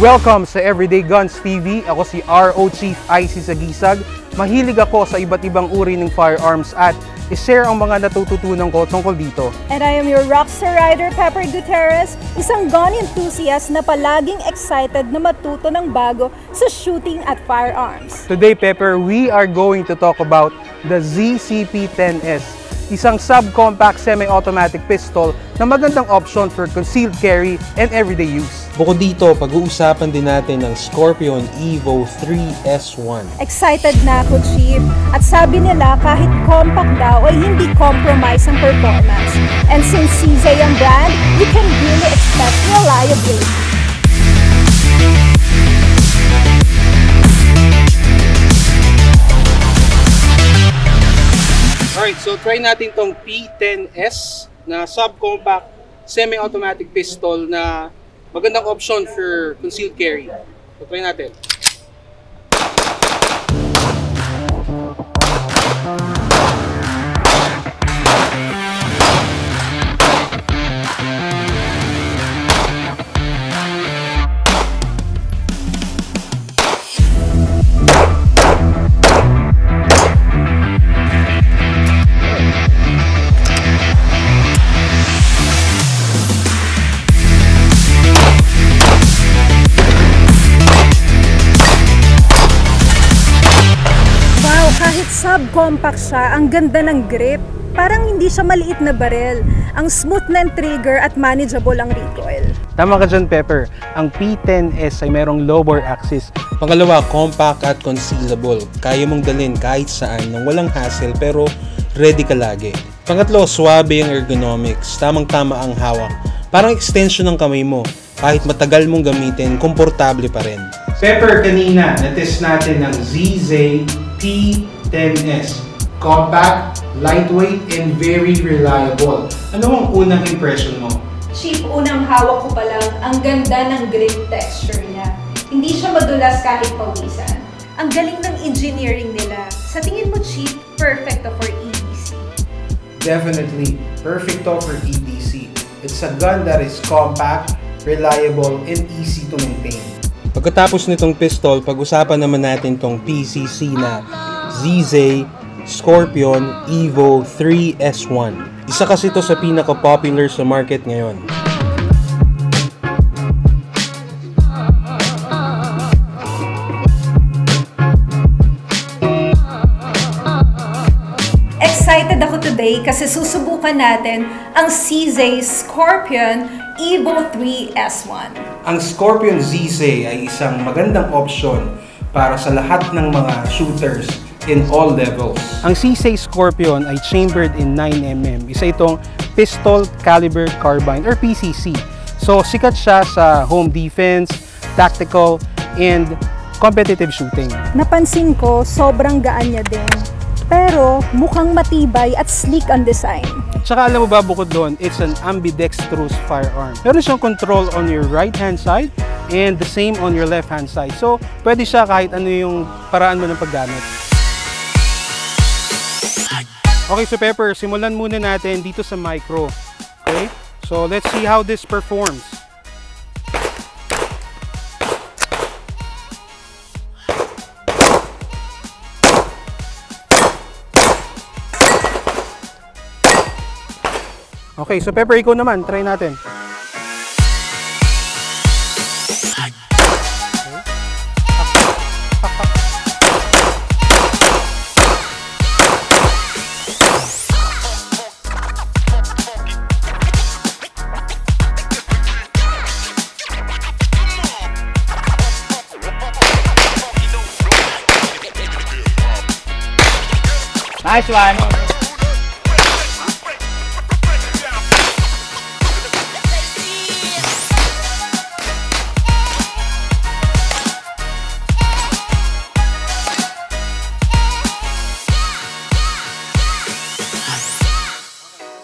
Welcome sa Everyday Guns TV. Ako si RO Chief IC Sagisag. Mahilig ako sa iba't ibang uri ng firearms at i-share ang mga natututunan ko tungkol dito. And I am your rockstar rider, Pepper Gutierrez, isang gun enthusiast na palaging excited na matuto ng bago sa shooting at firearms. Today, Pepper, we are going to talk about the ZCP-10S. Isang subcompact semi-automatic pistol na magandang option for concealed carry and everyday use. Bukod dito, pag-uusapan din natin ang Scorpion Evo 3S1. Excited na ako, Chief. At sabi nila kahit compact daw ay hindi compromise ang performance. And since CZ ang brand, you can really expect reliability. Alright, so try natin tong P10S na subcompact semi-automatic pistol na magandang option for concealed carry. So try natin. Kahit subcompact siya, ang ganda ng grip. Parang hindi siya maliit na barel. Ang smooth ng trigger at manageable ang recoil. Tama ka dyan, Pepper. Ang P10S ay merong lower axis. Pangalawa, compact at concealable. Kaya mong dalhin kahit saan nang walang hassle pero ready ka lagi. Pangatlo, swabe ang ergonomics. Tamang-tama ang hawak. Parang extension ng kamay mo. Kahit matagal mong gamitin, komportable pa rin. Pepper, kanina, natest natin ng ZZ P10S. Compact, lightweight, and very reliable. Ano ang unang impression mo? Chief, unang hawak ko pa lang, ang ganda ng grip texture niya. Hindi siya madulas kahit pawisan. Ang galing ng engineering nila. Sa tingin mo, Chief, perfecto for EDC. Definitely perfecto for EDC. It's a gun that is compact, reliable, and easy to maintain. Pagkatapos nitong pistol, pag-usapan naman natin tong PCC na ZZ Scorpion Evo 3S1. Isa kasi ito sa pinaka-popular sa market ngayon. Excited ako today kasi susubukan natin ang CZ Scorpion Evo 3S1. Ang Scorpion ZZ ay isang magandang option para sa lahat ng mga shooters in all levels. Ang CZ Scorpion ay chambered in 9mm. Isa itong Pistol Caliber Carbine or PCC. So sikat siya sa home defense, tactical, and competitive shooting. Napansin ko, sobrang gaan niya din. Pero mukhang matibay at sleek ang design. Tsaka alam mo ba, bukod doon, it's an ambidextrous firearm. Meron siyang control on your right hand side and the same on your left hand side. So pwede siya kahit ano yung paraan mo ng paggamit. Okay, so Pepper, simulan muna natin dito sa micro. Okay? So let's see how this performs. Okay, so Pepper, ikaw naman, try natin. Nice one!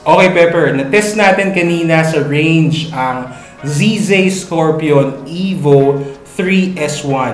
Okay, Pepper, na-test natin kanina sa range ang ZZ Scorpion Evo 3S1.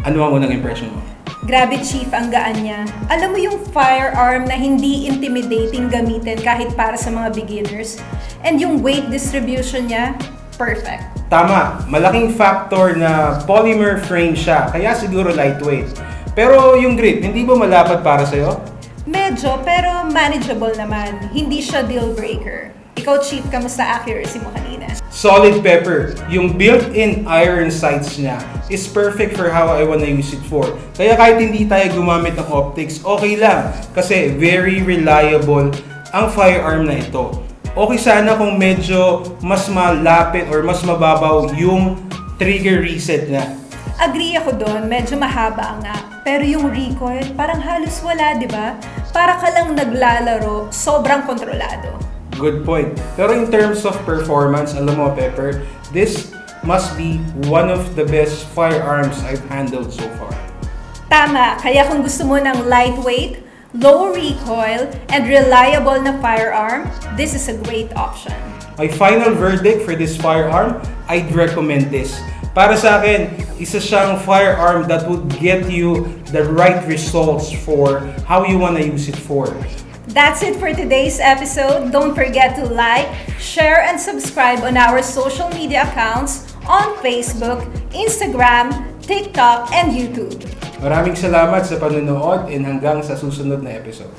Ano ang unang impression mo? Grabe, Chief, ang gaan niya. Alam mo yung firearm na hindi intimidating gamitin kahit para sa mga beginners? And yung weight distribution niya, perfect. Tama, malaking factor na polymer frame siya, kaya siguro lightweight. Pero yung grip, hindi ba malapad para sa'yo? Medyo, pero manageable naman. Hindi siya deal breaker. Ikaw, Chief, kamusta accuracy mo kanina? Solid, Pepper. Yung built-in iron sights niya is perfect for how I wanna use it for. Kaya kahit hindi tayo gumamit ng optics, okay lang. Kasi very reliable ang firearm na ito. Okay sana kung medyo mas malapit or mas mababaw yung trigger reset niya. Agree ako doon, medyo mahaba nga. Pero yung recoil, parang halos wala, di ba? Para ka lang naglalaro, sobrang kontrolado. Good point. Pero in terms of performance, alam mo, Pepper, this must be one of the best firearms I've handled so far. Tama, kaya kung gusto mo ng lightweight, low recoil, and reliable na firearm, this is a great option. My final verdict for this firearm, I'd recommend this. Para sa akin, isa siyang firearm that would get you the right results for how you wanna use it for. That's it for today's episode. Don't forget to like, share, and subscribe on our social media accounts on Facebook, Instagram, TikTok, and YouTube. Maraming salamat sa panonood and hanggang sa susunod na episode.